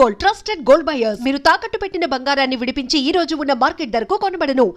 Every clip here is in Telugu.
Gold, trusted gold buyers. మీరు తాకట్టు పెట్టిన బంగారాన్ని విడిపించి ఈ రోజు ఉన్న మార్కెట్ ధరకు కొనబడను.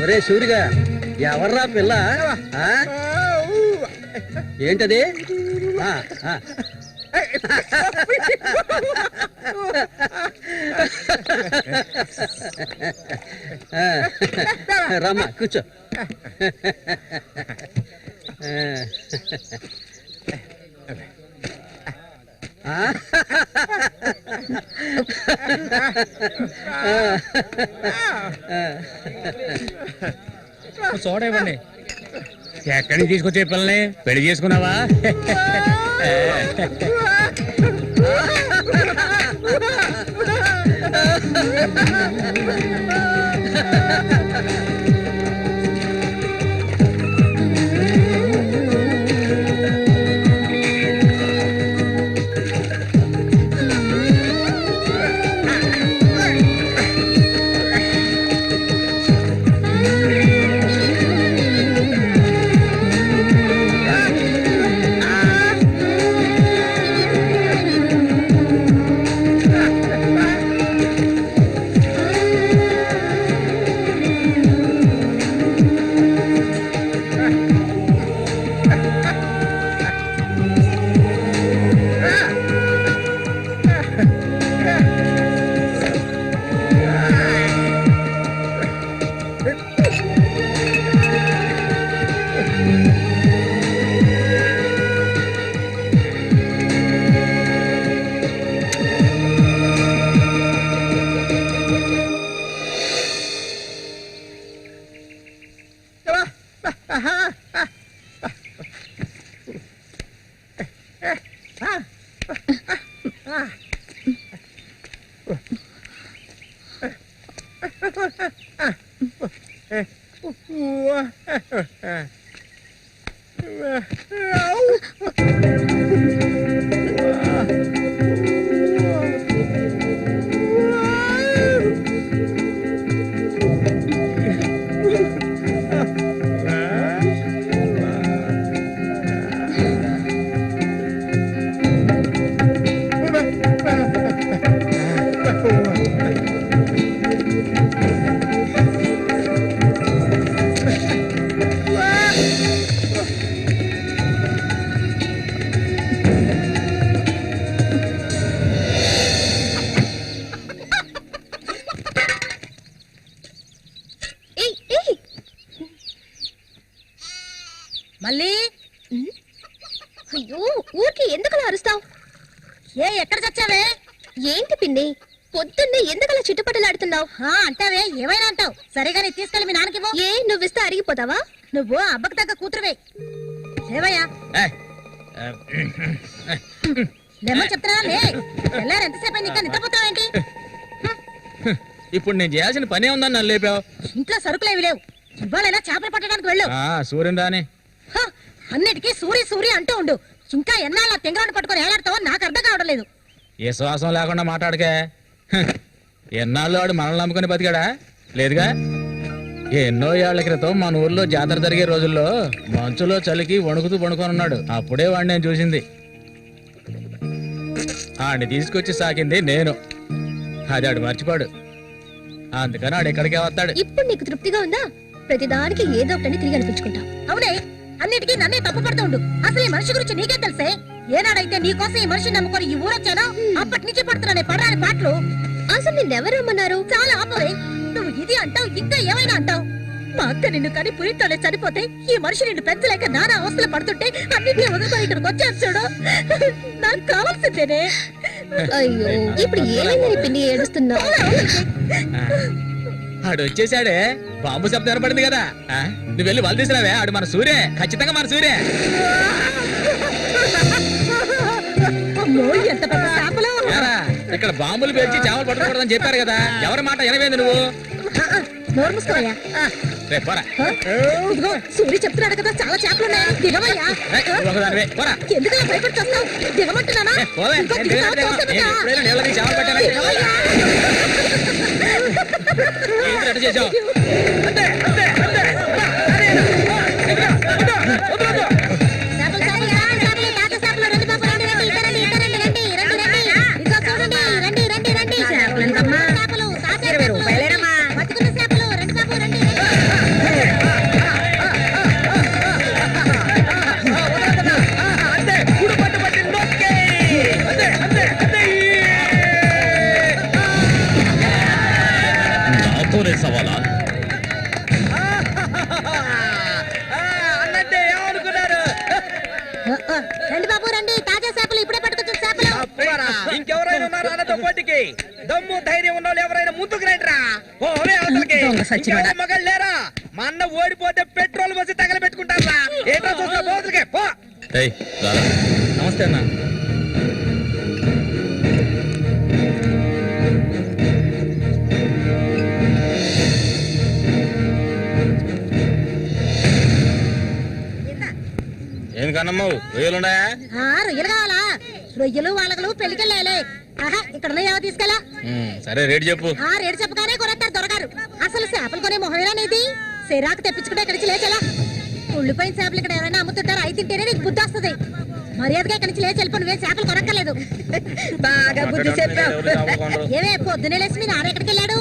ఒరే సూరిగా, ఎవర్రా పిల్ల? ఏంటది? రమ్మా, కూర్చో. సోడా ఇవ్వండి. ఎక్కడికి తీసుకొచ్చే పిల్లని పెళ్లి చేసుకున్నావా? మళ్ళీ అయ్యో, ఊరికి ఎందుకలా అరుస్తావు? ఎక్కడ చచ్చావే? ఏంటి పిన్ని, పొద్దున్నే ఎందుకలా చిట్టుపట్టలాడుతున్నావు? అంటావే, ఏమైనా అంటావు. సరేగాని తీసుకెళ్ళి మీ నాన్నకి ఏ నువ్విస్తే అరిగిపోతావా? నువ్వు అబ్బకు తగ్గ కూతురువే. లేవయ్యా, లేమని చెప్తున్నా. వెళ్ళారు ఎంతసేపు ఇంకా నిద్రపోతావేంటి? ఇప్పుడు నేను చేయాల్సిన పనే ఉందని నన్ను లేపావు. ఇంట్లో సరుకులేవి లేవు. ఇవాళైనా చేపలు పట్టడానికి వెళ్ళు. సూర్యుని రాని అన్నిటికీ సూరి సూరి అంటూ ఉండు. ఇంకా ఎన్నాళ్ళ తెంగరాడు పట్టుకొని ఏలాడతావో నాకు అర్థం కావడం లేదు. ఏ శ్వాసం లేకుండా మాట్లాడకే. ఎన్నాళ్ళు వాడు మనల్ని నమ్ముకుని బతికాడా? లేదుగా. ఎన్నో ఏళ్ల క్రితం మన ఊర్లో జాతర జరిగే రోజుల్లో మంచులో చలికి వణుకుతూ పడుకొనున్నాడు. అప్పుడే వాడిని నేను చూసింది. ఆడిని తీసుకొచ్చి సాకింది నేను. అది ఆడు మర్చిపోడు. అందుకని ఆడు ఎక్కడికే వస్తాడు. ఇప్పుడు నీకు తృప్తిగా ఉందా? ప్రతిదానికి ఏదో ఒకటి తిరిగి అనిపించుకుంటావు. అవునే, అన్నిటికీ నన్నే తప్పు పడుతూ ఉండు. అసలు ఈ మనిషి గురించి నీకే తెలుసే. ఏనాడైతే నీకోసం ఈ మనిషిని నమ్ముకొని ఈ ఊరొచ్చానో అప్పటి నుంచి పడుతున్నానే పడరాని పాటలు. అసలు నిన్నెవరమ్మన్నారు? చాలా ఆపవే. నువ్వు ఇది అంటావు, ఇంకా ఏమైనా అంటావు. మా అక్క నిన్ను కని పురితోనే చనిపోతే ఈ మనిషి నిన్ను పెంచలేక నానా అవస్థలు పడుతుంటే అన్నింటినీ వదులుకొని ఇక్కడికి వచ్చాను చూడు. నాకు కావాల్సిందేనే. అయ్యో, ఇప్పుడు ఏమైందని పిన్ని ఏడుస్తున్నావు? ఆడు వచ్చేసాడే. బాంబు శబ్దం ఏర్పడింది కదా. నువ్వు వెళ్ళి వాళ్ళు తీసుకురావే. ఆడు మన సూర్య, ఖచ్చితంగా మన సూర్య. ఇక్కడ బాంబులు పేల్చి చేపలు పట్టుకోకూడదని చెప్పారు కదా, ఎవరి మాట వినవేంది నువ్వు? నోరు మూసుకోవయ్యా. రేపు పోరా. ఇదిగో సూర్య చెప్తున్నాడు కదా, చాలా చేపలు ఉన్నాయి, దిగవయ్యా. ఒకదానివే పోరా. ఎందుకు భయపడి వస్తావు? దిగమంటున్నానా? పోవే. ఇంకో నేను దిగుతావా? దిగను. తోసేపెట్టా. నేను ఎప్పుడైనా నీళ్ళ దిగి చేపలు పట్టానా? దిగవయ్యా. ఏంటి అటు చేసావు? చేపలు, చేపలు, చేపలు, తాత చేపలు, రండి బాబు, రండి, రండి, ఇటు రండి, ఇటు రండి, రండి, రండి, రండి. ఇదిగో చూడండి, రండి, రండి, రండి. చేపలు, తాత చేపలు, బతుకున్న చేపలు, రండి బాబు, రండి, రండి. నాతోనే సవాలా? అన్నట్టే ఏమనుకున్నారు? రండి బాబు, రండి, తాజా చేపలు, ఇప్పుడే పట్టుకొచ్చిన చేపలు. అబ్బోరా, ఇంకెవరైనా ఉన్నారా అన్నతో పోటీకి? దమ్ము ధైర్యం ఉన్న వాళ్ళు ఎవరైనా ముందుకు రండిరా. పోలే అవతలకి. ఇంకెవరైనా మగాళ్ళు లేరా? మా అన్న ఓడిపోతే పెట్రోల్ పోసి తగలబెట్టుకుంటారా? ఏంటో చూస్తా పోతులకే పో. నమస్తే అన్న. ఎందుకన్నమ్మ రొయ్యలున్నాయా? రొయ్యలు కావాలా? రొయ్యలు వాళ్ళగలు పెళ్లికెళ్ళాలి. ఆహా, ఇక్కడ ఏవో తీసుకెళ్ళా. సరే రేటు చెప్పు. రేటు చెప్పగానే కొనేస్తారు దొరగారు. అసలు చేపలు కొనే మొహమేనేది? సిరాకు తెప్పించుకుంటే ఇక్కడికి లేచెలా. ఉళ్ళిపోయిన చేపలు ఇక్కడ ఎవరైనా అమ్ముతుంటారు, అయి తింటేనే నీకు బుద్ధి వస్తుంది. మర్యాదగా ఇక్కడి నుంచి లేచి వెళ్ళిపో, నువ్వే చేపలు కొనక్కర్లేదు. బాగా బుద్ధి చెప్పావు. ఏమే పొద్దునే లేచి మీ నాన్న ఎక్కడికి వెళ్ళాడు?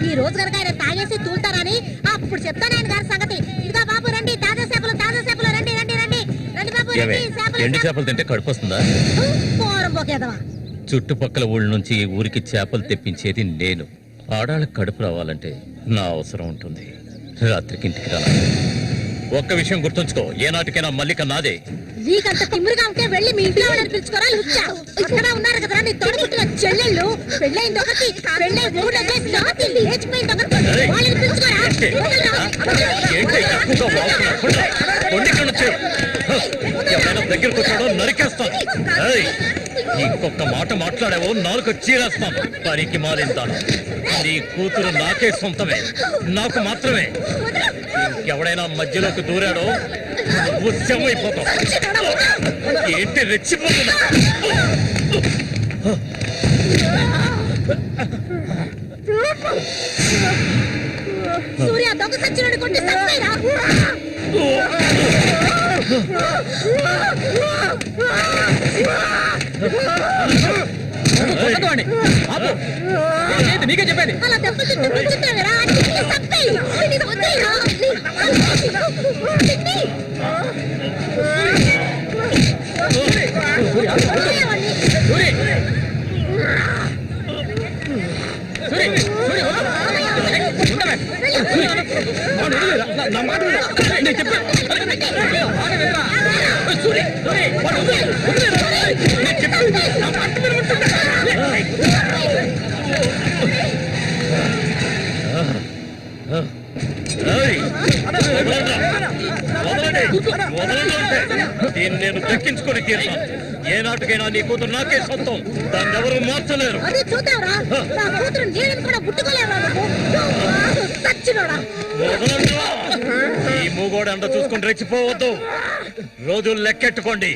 ఈ రోజు కనుక ఆయన తాగేసి తూలుతారని అప్పుడు చెప్తాను ఆయన గారి సంగతి. ఇదిగో బాబు, రండి, తాజా చేపలు, తాజా చేపలు, రండి, రండి, రండి, రండి బాబు, రండి. ఎండి చేపలు తింటే కడుపు వస్తుందా? పోరం పోకేదవా. చుట్టుపక్కల ఊళ్ళ నుంచి ఈ ఊరికి చేపలు తెప్పించేది నేను. ఆడాళ్ళకి కడుపు రావాలంటే నా అవసరం ఉంటుంది. రాత్రికి ఇంటికి రా. ఒక్క విషయం గుర్తుంచుకో, ఏనాటికైనా మల్లిక నాదే. నీకంత తిమ్మిరిగా ఉంటే వెళ్ళి మీ ఇంట్లో వాళ్ళని పిలుచుకోరా. లుచ్చా ఇక్కడ ఉన్నారు కదా నీ తోడుపుట్టిన చెల్లెళ్ళు. పెళ్ళైంది ఒకటి, పెళ్ళై ఊళ్ళో చేసి రాత్రి లేచిపోయింది ఒకటి. వాళ్ళని పిలుచుకోరా. ఎవరైనా దగ్గరకు వచ్చాడో నరికేస్తాను. ఇంకొక మాట మాట్లాడావో నాలుగు చీరేస్తాను. పనికి మారింతాను. నీ కూతురు నాకే సొంతమే, నాకు మాత్రమే. ఇంకెవడైనా మధ్యలోకి దూరాడో నువ్వు శవమైపోతావు. ఏంటి రెచ్చిపోతున్నా? సూర్య దొంగ సచ్చినోడు కొట్టి చంపేరా. నీకే చెప్పేది. అలా దెబ్బలు కూర్చుంటావేరా. చంపేయి. నేను దక్కించుకొని తీరుతాను. ఏ నాటికైనా నీ కూతురు నాకే సొంతం. దాన్ని ఎవరు మార్చలేరు. అది చూద్దాంరా. నా కూతురు నీళ్ళని కూడా ముట్టుకోలేవా ఈ మూగోడు అంత చూసుకొని రెచ్చిపోవద్దు. రోజులు లెక్కెట్టుకోండి.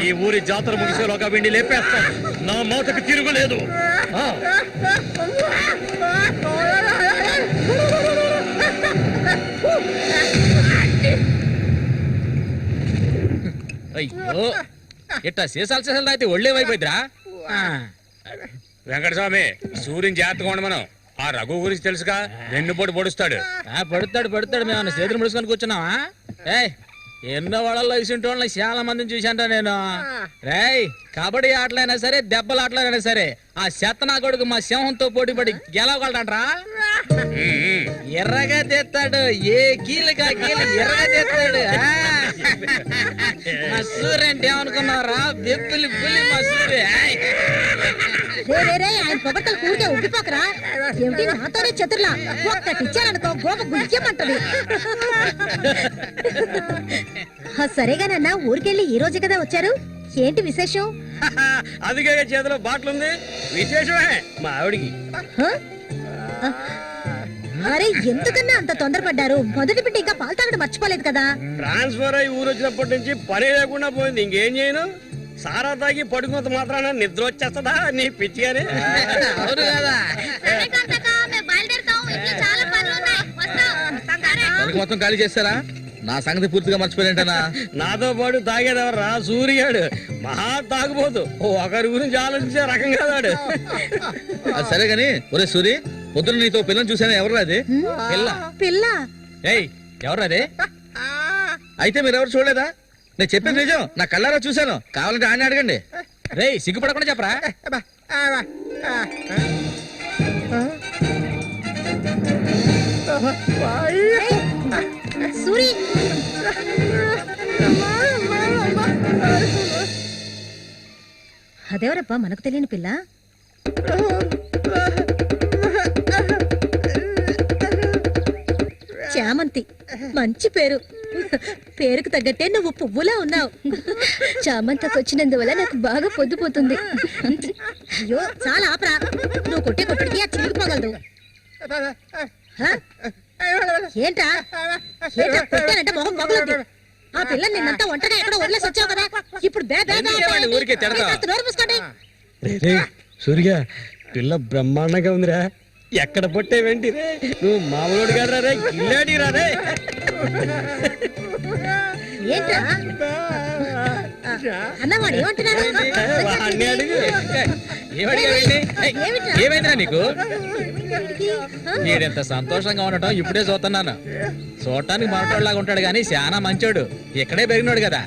ఈ ఊరి జాతర ముగిసేలోగా వీడిని లేపేస్తాను. నా మాటకు తిరుగులేదు. అయ్యో, ఇట్టా సీసాలు అయితే ఒళ్ళేమైపోయిద్దిరా. వెంకటస్వామి, సూర్యుని జాగ్రత్తగా ఉండి మనం. ఆ రఘు గురించి తెలుసుగా, వెన్నుపోటు పొడుస్తాడు. పడుతాడు. మేము చేతులు ముడుచుకొని కూర్చున్నావా? ఎన్నో వాళ్ళలో ఇసుంటి వాళ్ళని చాలా మందిని చూశాంట నేను. రేయ్, కబడ్డీ ఆటలైనా సరే, దెబ్బల ఆటలైనా సరే, ఆ శతనా కొడుకు మా సింహంతో పోటీ పడి గెలవగలడంట్రా. ఎర్రగా తెస్తాడు, ఏ కీలుగా కీలు ఎర్రగా తెస్తాడు. మా సూర్య అంటే ఏమనుకున్నారా? బెప్పులి పులి మా సూర్య. ఆయన పొగట్టలు కూడితే ఉబ్బిపోకరా. ఏమిటి నాతోనే చతుర్లా? ఒక్కటి ఇచ్చారనుకో గోప గుయ్యమంటది. సరేగానన్నా, ఊరికెళ్ళి ఈ రోజు కదా వచ్చారు? ఏంటి విశేషం? అందుకే చేతిలో బాటిల్ ఉంది. విశేషమే మా ఆవిడికి. హ? అరే ఎందుకన్నా అంత తొందరపడ్డారు? మొదటి బిడ్డ ఇంకా పాలు తాగడం మర్చిపోలేదు కదా? ట్రాన్స్ఫర్ అయ్యి ఊరు వచ్చినప్పటి నుంచి పని లేకుండా పోయింది. ఇంకేం చేయను? సారా తాగి పడుకున్నంత మాత్రాన నిద్ర వచ్చేస్తుందా నీ పిచ్చిగానే? అవును కదా. మొత్తం ఖాళీ చేస్తారా? నా సంగతి పూర్తిగా మర్చిపోయినట్టనా? నాతో పాటు తాగేదెవర్రా? సూర్యాడు మహా తాగుపోతు. ఒకరి గురించి ఆలోచించే రకం కాదాడు. అది సరే గాని, ఒరే సూరి, పొద్దున నీతో పిల్లని చూసాను. ఎవరు అది? పిల్ల? ఏయ్, ఎవరు అది? అయితే మీరెవరు చూడలేదా? నేను చెప్పింది నిజం, నా కళ్ళారా చూశాను. కావాలంటే ఆయన అడగండి. రేయ్, సిగ్గుపడకుండా చెప్పరా? సూరి, అదేవరబ్బా మనకు తెలియని పిల్ల? చామంతి, మంచి పేరు. పేరుకు తగ్గట్టే నువ్వు పువ్వులా ఉన్నావు. చామంతకు వచ్చినందువల్ల నాకు బాగా పొద్దుపోతుంది. అయ్యో చాలా ఆపరా, నువ్వు కొట్టే కొట్టుడికి ఆ చిరిగిపోగలదు. ఏంటా ఏంటా కొట్టానంటే మొహం పగలొద్దు. ఆ పిల్ల నిన్నంతా ఒంటరిగా ఎక్కడో వదిలేసి వచ్చావు కదా, ఇప్పుడు నోరు మూసుకోండి. సూర్య, పిల్ల బ్రహ్మాండంగా ఉందిరా. ఎక్కడ పొట్టేవేంటి రే? నువ్వు మామూలుడు గారు రే, గిల్లాడి రా రే. ఏంట్రా అన్నవాడు ఏమంటున్నాడు? వాడిని అడుగు. ఏమైందిరా నీకు? వీడెంత సంతోషంగా ఉండటం ఇప్పుడే చూస్తున్నాను. చూడటానికి మనటోళ్ళలాగా ఉంటాడు గాని చాలా మంచోడు. ఇక్కడే పెరిగినాడు కదా.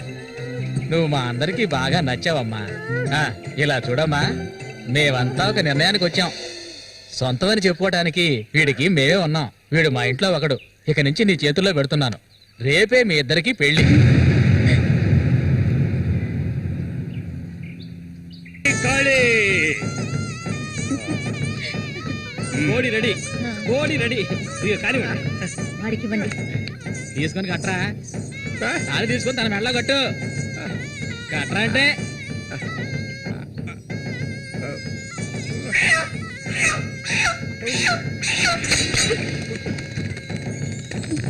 నువ్వు మా అందరికి బాగా నచ్చావమ్మా. ఇలా చూడమ్మా, మేమంతా ఒక నిర్ణయానికి వచ్చాం. సొంతమని చెప్పుకోవటానికి వీడికి మేమే ఉన్నాం. వీడు మా ఇంట్లో ఒకడు. ఇక నుంచి నీ చేతుల్లో పెడుతున్నాను. రేపే మీ ఇద్దరికి పెళ్లి. కోడి రెడీ, కోడి రెడీ. వాడికి ఇవ్వండి. తీసుకొని కట్టరా. తాళి తీసుకొని తన మెడలో కట్టు. కట్టరా అంటే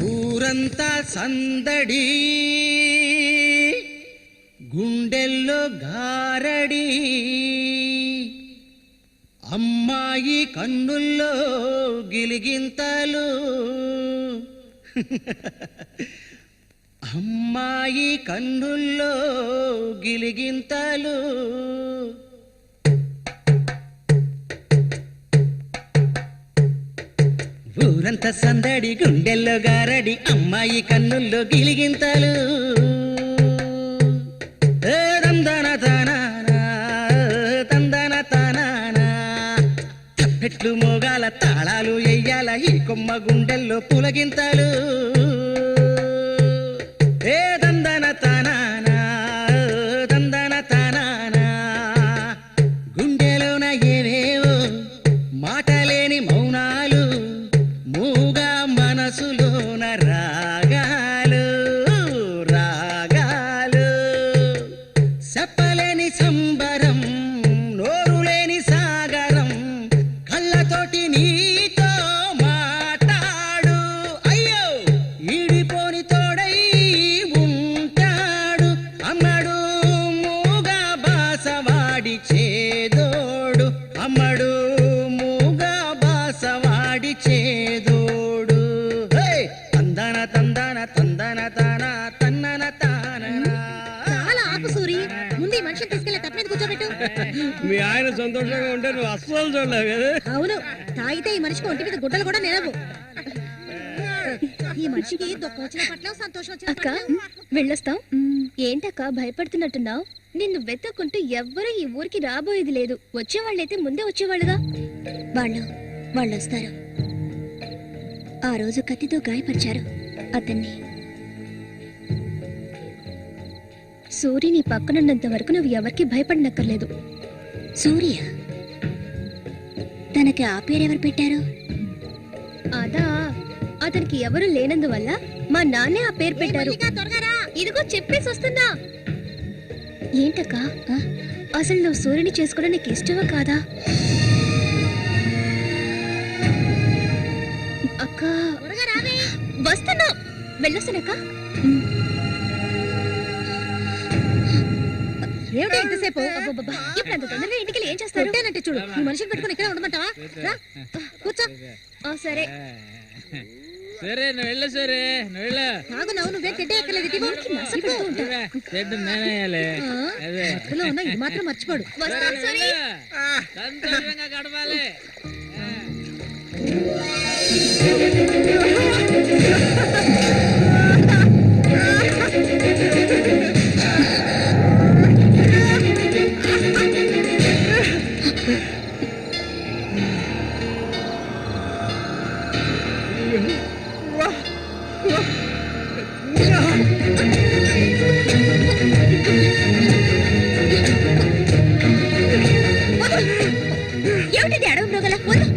ఊరంతా సందడి, గుండెల్లో గారడి, అమ్మాయి కన్నుల్లో గిలిగింతలు, అమ్మాయి కన్నుల్లో గిలిగింతలు. ఊరంతా సందడి, గుండెల్లో గారడి, అమ్మాయి కన్నుల్లో గిలిగింతలు. తందన తానానా, తందన తానానా. తప్పెట్లు మోగాల, తాళాలు ఎయ్యాల, ఈ కొమ్మ గుండెల్లో పులగింతలు. తందన తానానా, తందన తానానా. గుండెలోన ఏవేవో మాటలేని మౌనాలు, మూగా మనసులోన రాగాలు, రాగాలు. చెప్పలేని సంబరం, నోరులేని సాగరం, కళ్ళతోటి నీతో మాట్లాడు. అయ్యో ఈడిపోని తోడై ఉంటాడు, అమ్మడు మూగా బాసవాడి చేదోడు, అమ్మడు మూగా బాసవాడి చేదోడు. తందన తందన తందన తాన తన్నన తాన. చాలా ఆపు సూరి, ముందు ఈ మనిషిని తీసుకెళ్ళి తప్ప మీద కూర్చోబెట్టు. మీ ఆయన సంతోషంగా ఉంటే నువ్వు అస్సలు చూడలేవు కదా. అవును, తాగితే ఈ మనిషికి ఒంటి మీద గుడ్డలు కూడా నిలవు. ఈ మనిషికి దుఃఖం వచ్చిన పట్ల సంతోషం వచ్చిన అక్క వెళ్ళొస్తాం. ఏంటక్క భయపడుతున్నట్టున్నావు? నిన్ను వెతుక్కుంటూ ఎవ్వరూ ఈ ఊరికి రాబోయేది లేదు. వచ్చేవాళ్ళైతే ముందే వచ్చేవాళ్ళుగా. వాళ్ళు వస్తారు. ఆ రోజు కత్తితో గాయపరిచారు అతన్ని. సూర్య నీ పక్కనున్నంత వరకు నువ్వు ఎవరికి భయపడనక్కర్లేదు. సూర్య తనకి ఆ పేరెవరు పెట్టారు? అదా, అతనికి ఎవరు లేనందువల్ల మా నాన్నే ఆ పేరు పెట్టారు. ఇదిగో చెప్పేసి వస్తున్నా. ఏంటక్క అసలు నువ్వు సూర్యుని చేసుకోవడం నీకు ఇష్టమా కాదా? అక్క వస్తున్నా, వెళ్ళొస్తానక్క. ఏమిటి ఎంతసేపు? ఇప్పుడు అంత తొందరగా ఇంటికి ఏం చేస్తారు? అంటే చూడు, నీ మనిషిని పెట్టుకుని ఇక్కడ ఉండమంటావా? రా, కూర్చో. సరే సరే నువ్వు వెళ్ళు, సరే నువ్వు వెళ్ళు. నాగు నువ్వే చెడ్డ ఎక్కలేదు. ఇటు ఇవ్వు. మసక పెడుతూ ఉంటా. చెడ్డు నేనేయాలి. అదే మత్తులో ఉన్న ఇది మాత్రం మర్చిపోడు. వస్తాను సూరి. సంతోషంగా గడపాలి. ఏమిటి అడవి మృగల వద్దు.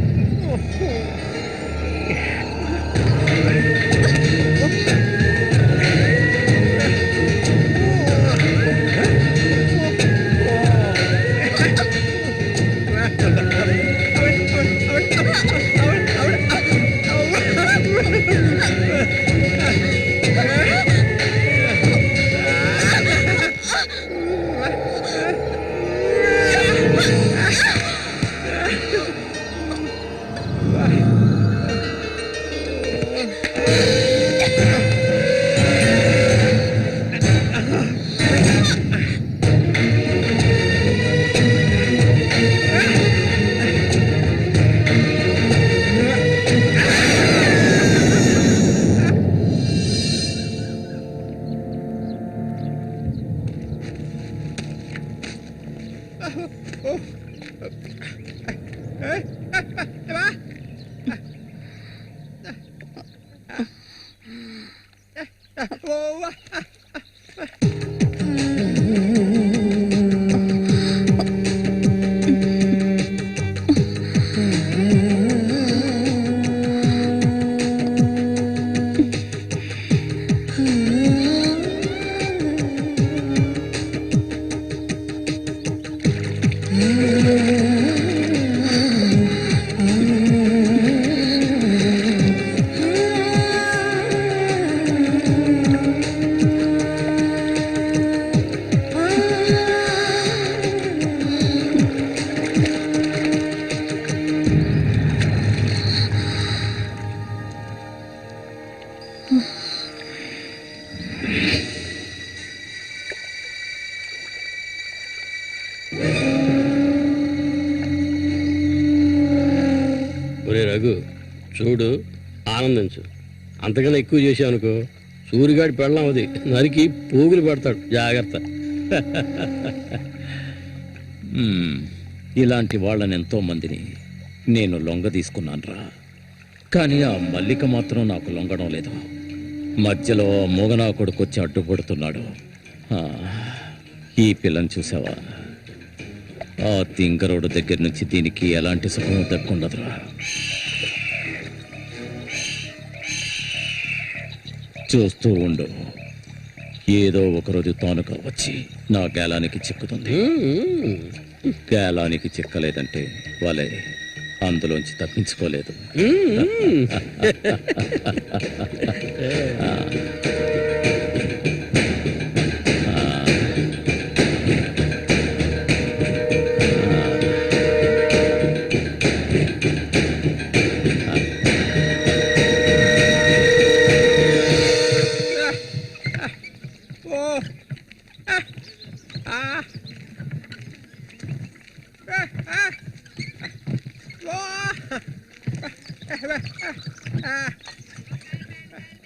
ఒరే రఘు, చూడు, ఆనందించు. అంతకన్నా ఎక్కువ చేసావు అనుకో, సూరిగాడి పెళ్ళం అది నరికి పోగులు పెడతాడు. జాగ్రత్త. ఇలాంటి వాళ్ళని ఎంతో మందిని నేను లొంగ తీసుకున్నానురా. కానీ ఆ మల్లిక మాత్రం నాకు లొంగడం లేదు. మధ్యలో మూగనా కొడుకు వచ్చి అడ్డుపడుతున్నాడు. ఈ పిల్లని చూసావా? ఆ తింగరోడు దగ్గర నుంచి దీనికి ఎలాంటి సుఖం దక్కుండదురా. చూస్తూ ఉండు, ఏదో ఒకరోజు తానుగా వచ్చి నా గేలానికి చిక్కుతుంది. గేలానికి చిక్కలేదంటే వాళ్ళే అందులోంచి తప్పించుకోలేదు.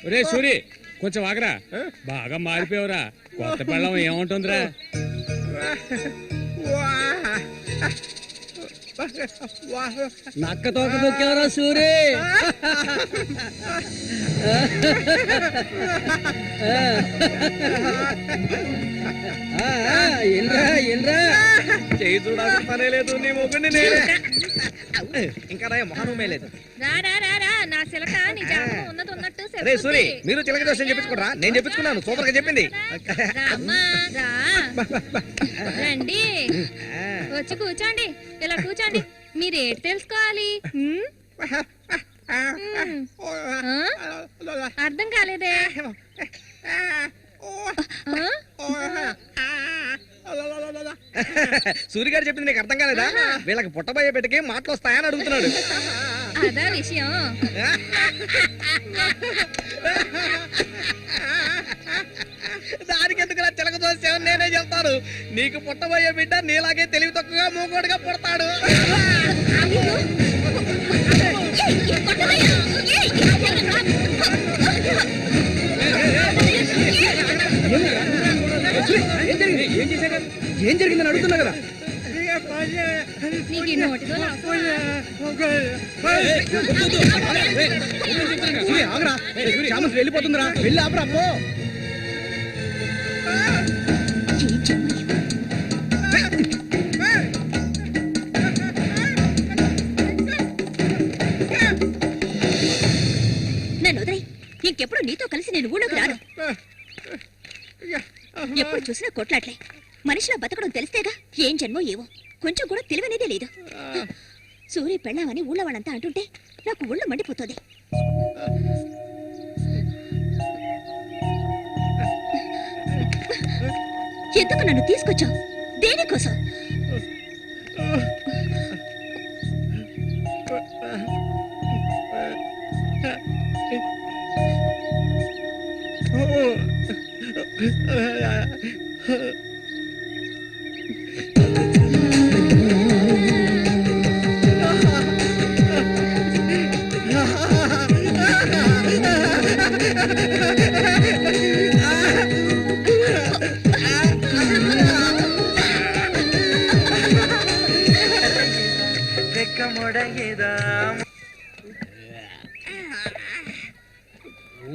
ఒరే సూరి, కొంచెం ఆగరా. బాగా మారిపోయావురా. కొత్త పెళ్ళం ఏముంటుందిరా? నక్క తోక దొక్కేవరా సూరి. చేయి చూడాల్సిన పనే లేదు. నీ మొగ్గుని నేనే. ఇంకా రా మొహనమే లేదు. రా రా రా రా నా సిలక నీ జాతకం ఉన్నది ఉన్నట్టు అరే సూరి చెప్పుద్ది. మీరు చిలక దోషం చెప్పించుకోరా? నేను చెప్పించుకున్నాను, సూపర్ గా చెప్పింది. రామ్మా, రా. రండి వచ్చి కూర్చోండి, ఇలా కూర్చోండి. మీరేటి తెలుసుకోవాలి? ఆ? అర్థం కాలేదే. సూరి గారు చెప్పింది నీకు అర్థం కాలేదా? వీళ్ళకి పుట్టబోయే బిడ్డకి మాటలు వస్తాయని అడుగుతున్నాడు. అదా విషయం. దానికి ఎందుకు చిలక దోషం నేనే చెప్తాను. నీకు పుట్టబోయే బిడ్డ నీలాగే తెలివి తక్కువగా మూగోడుగా పుడతాడు. ఏం జరిగిందని అడుగుతున్నా కదా. నీకు ఈ నోటితో వెళ్ళిపోతుందిరా, వెళ్ళి ఆపరా పో. నన్ను వదిలే. ఇంకెప్పుడు నీతో కలిసి నేను ఊళ్ళోకి రాను. ఎప్పుడు చూసినా కొట్లాట్లే. మనిషిలా బతకడం తెలిస్తేగా. ఏం జన్మో ఏవో, కొంచెం కూడా తెలివనేదే లేదు. సూర్య పెళ్ళామని ఊళ్ళో వాళ్ళంతా అంటుంటే నాకు ఒళ్ళు మండిపోతుంది. ఎందుకు నన్ను తీసుకొచ్చావు? దేనికోసం?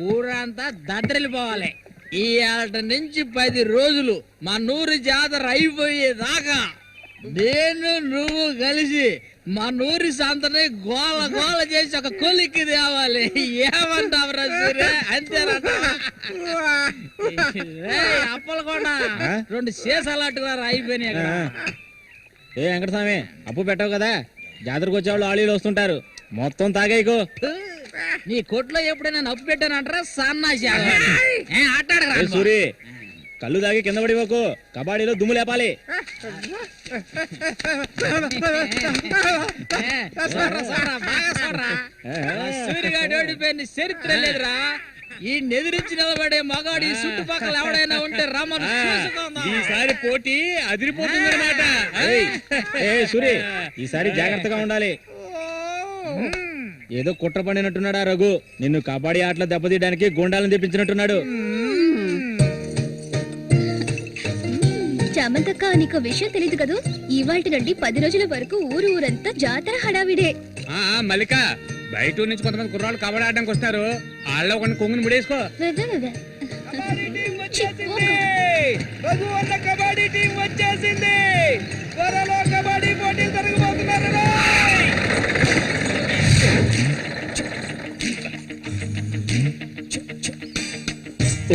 ఊరంతా దద్దరిల్లిపోవాలి. ఈ ఏట నుంచి 10 రోజులు మా నూరు జాతర అయిపోయేదాకా నేను నువ్వు కలిసి మా నూరి సంతని గోల గోల చేసి ఒక కొలిక్కి తేవాలి. ఏమంటావురా సూర్య? అంతేనంట. అప్పలు కూడా 2 సీసాలట్టుగా అయిపోయినాయి అక్కడ. ఏ వెంకటస్వామి, అప్పు పెట్టావు కదా, జాతరకు వచ్చేవాళ్ళు ఆళీలు వస్తుంటారు, మొత్తం తాగేయకు. నీ కొట్లో ఎప్పుడైనా నప్పు పెట్టానంటారా? సన్నాసి ఏ సూరి, కళ్ళు తాగి కింద పడిపోకు, కబాడీలో దుమ్ము లేపాలి. సూర్యగాడు ఓడిపోయిన చరిత్ర లేదురా. ఈ నెదిరించి నిలబడే మగాడు ఈ చుట్టుపక్కల ఎవడైనా ఉంటే రమ్మను. ఈసారి పోటీ అదిరిపోతుంది అనమాట. ఏ సూరి, ఈసారి జాగ్రత్తగా ఉండాలి. ఏదో కుట్ర పడినట్టున్నాడా రఘు? నిన్ను కబాడీ ఆటలో దెబ్బతీయడానికి గుండాలను తెప్పించినట్టున్నాడు. చామంతక్క, నీకు విషయం తెలీదు కదూ? ఇవాల్టి నుండి 10 రోజుల వరకు ఊరంతా జాతర హడావిడే. మల్లిక, బయట నుంచి కొంతమంది కుర్రాళ్ళు కబడ్డీ ఆడడానికి వస్తారు. వాళ్ళ కొన్ని కొంగుని ముడేసుకో. కబడ్డీ టీం వచ్చేసింది. త్వరలో కబడ్డీ పోటీలు జరగబోతున్నారు.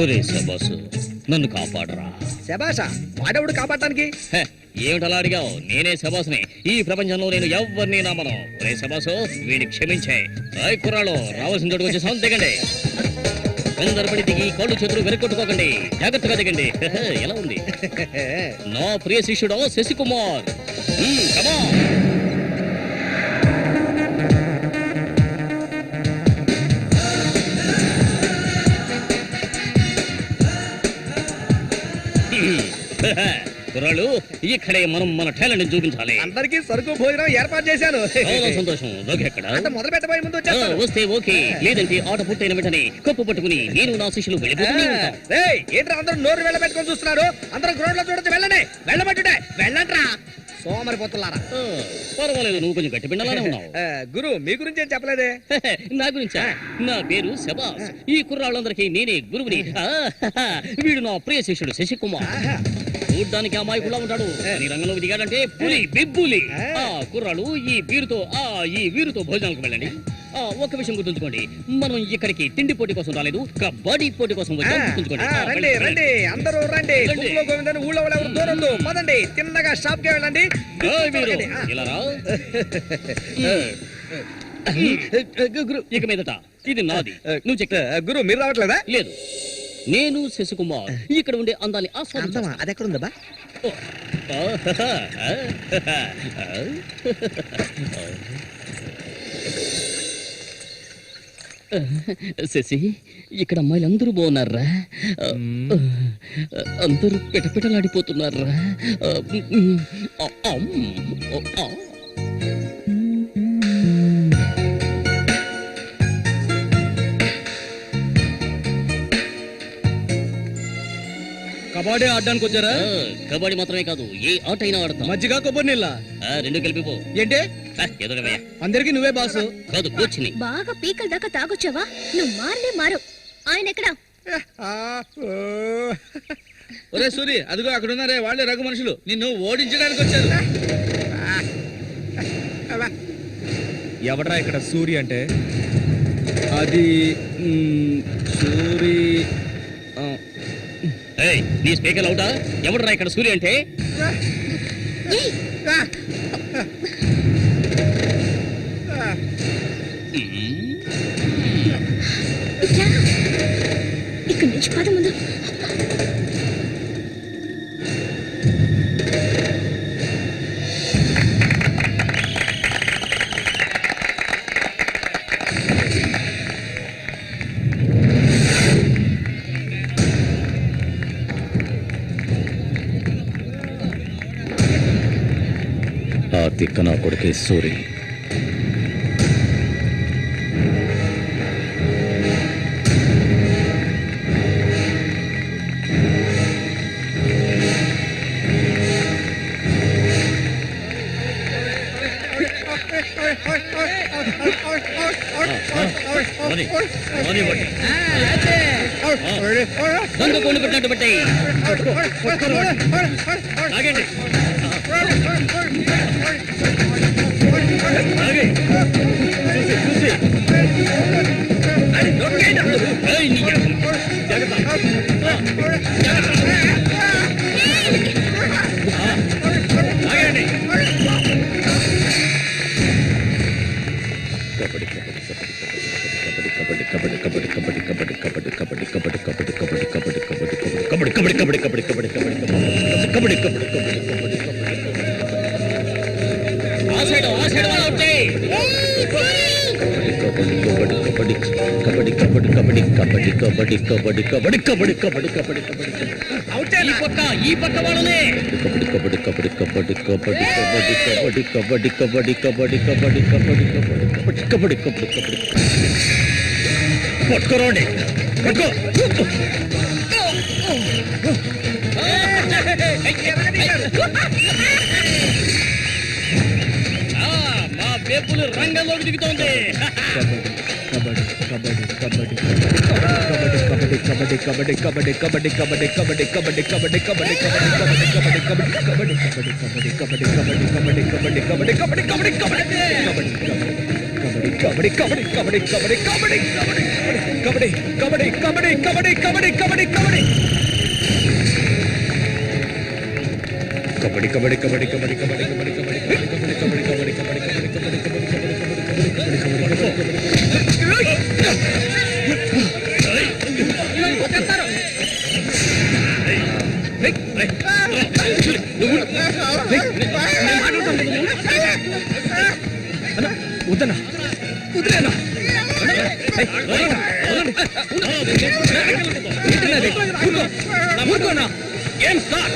ఒరే శబాసు, నన్ను కాపాడరా. శబాషా, వాడెవడు కాపాడటానికి? ఏమిటలా అడిగావు? నేనే శబాసుని. ఈ ప్రపంచంలో నేను ఎవరిని నమ్మను. ఒరే శబాసు, వీడిని క్షమించే. కుర్రాళ్ళు రావాల్సిన చోటుకు వచ్చి సౌండ్ దిగండి. అందరపడి దిగి కళ్ళు చేతులు వెనకొట్టుకోకండి. జాగ్రత్తగా దిగండి. ఎలా ఉంది నా ప్రియ శిష్యుడు శశికుమార్? కమా. కుర్రాళ్ళు, ఇక్కడే మనం మన టాలెంట్ చూపించాలి. అందరికీ సరుకు భోజనం ఏర్పాటు చేశాను. చాలా సంతోషం. ఎక్కడ మొదలు పెట్టబోయే ముందు వచ్చేస్తాను. వస్తే ఓకే, లేదంటే ఆట పూర్తయిన వెంటనే కప్పు పట్టుకుని నేను నా శిష్యులు వెళ్ళిపోతూనే ఉంటాం. ఏంట్రా అందరూ నోరు వెళ్ళబెట్టుకొని చూస్తున్నారు? అందరూ గ్రౌండ్ లో చూడొచ్చు. వెళ్ళండి, వెళ్ళబట్టుడే, వెళ్ళంట్రా. సోమరిపోతులారా. పర్వాలేదు, నువ్వు కొంచెం గట్టి పిండలానే ఉన్నావు. గురు మీ గురించి ఏం చెప్పలేదే. నా గురించా? నా పేరు శబాస్. ఈ కుర్రాళ్ళందరికీ నేనే గురువుని. వీడు నా ప్రియ శిష్యుడు శశికుమార్. చూడ్డానికి అమాయకులా ఉంటాడు, ఈ రంగంలో దిగాడంటే పులి బిబ్బులి. కుర్రాళ్ళు ఈ వీరుతో భోజనాలకు వెళ్ళండి. ఒక విషయం గుర్తుంచుకోండి, మనం ఇక్కడికి తిండి పోటీ కోసం రాలేదు, కబడ్డీ పోటీ కోసం వచ్చాం. గుర్తుంచుకోండి. రండి రండి అందరూ రండి. గుంపులో గోవిందని ఊళ్ళో వాళ్ళు ఎవరు దూరొద్దు. పదండి తిన్నగా షాప్ కి వెళ్ళండి. ఇలా రా. ఇక మీదట ఇది నాది. నువ్వు చెక్. గురు మీరు రావట్లేదా? లేదు, నేను శశికుమార్ ఇక్కడ ఉండే అందాన్ని ఆస్వాదించా. అది ఎక్కడ ఉందా? శశి, ఇక్కడ అమ్మాయిలు అందరూ బాగున్నారా? అందరూ పిటపిటలాడిపోతున్నారా? కబడ్డీ ఆడడానికి వచ్చారా? కబడ్డీ మాత్రమే కాదు, ఏ ఆట అయినా ఆడతాం. మజ్జిగ కొబ్బరి నీళ్ళ రెండు కలిపిపో. ఏంటి ఎదురవయ్యా. అందరికి నువ్వే బాసు కాదు, కూర్చుని. బాగా పీకల దాకా తాగొచ్చావా? నువ్వు మారు. ఆయన ఎక్కడా? ఒరే సూరి, అదిగో అక్కడ ఉన్నారే, వాళ్ళే రఘు మనుషులు, నిన్ను ఓడించడానికి వచ్చారు. ఎవడ్రా ఇక్కడ సూరి అంటే? అది సూరి. నీ స్పీకర్ అవుతా? ఎవడరా ఇక్కడ సూర్య అంటే? ఇక్కడి నుంచి పద ముందు. ఆ తిక్క నా కొడుకే సూరి. దొంగ కోళ్ళు పెట్టినట్టు పెట్టాయి. ఆగండి. ఈ పక్క వాళ్ళనే పట్టుకోరండి. మా పేపులు రంగంలోకి దిగుతోంది. వద్దనా వదిలేనా ఊరుకోనా ఏం సార్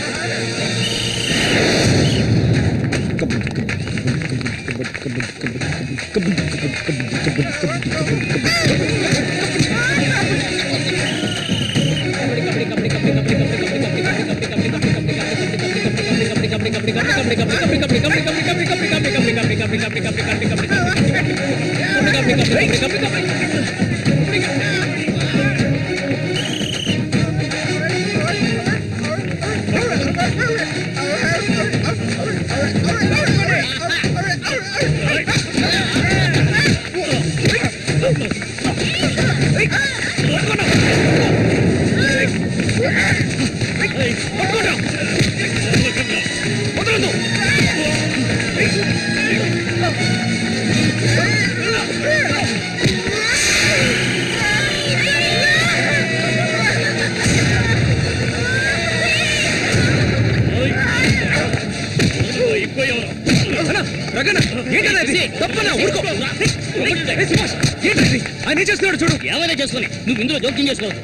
ఆయన చేస్తున్నాడు చూడు. ఏమైనా చేసుకుని నువ్వు ఇందులో జోక్యం చేసుకోవద్దు.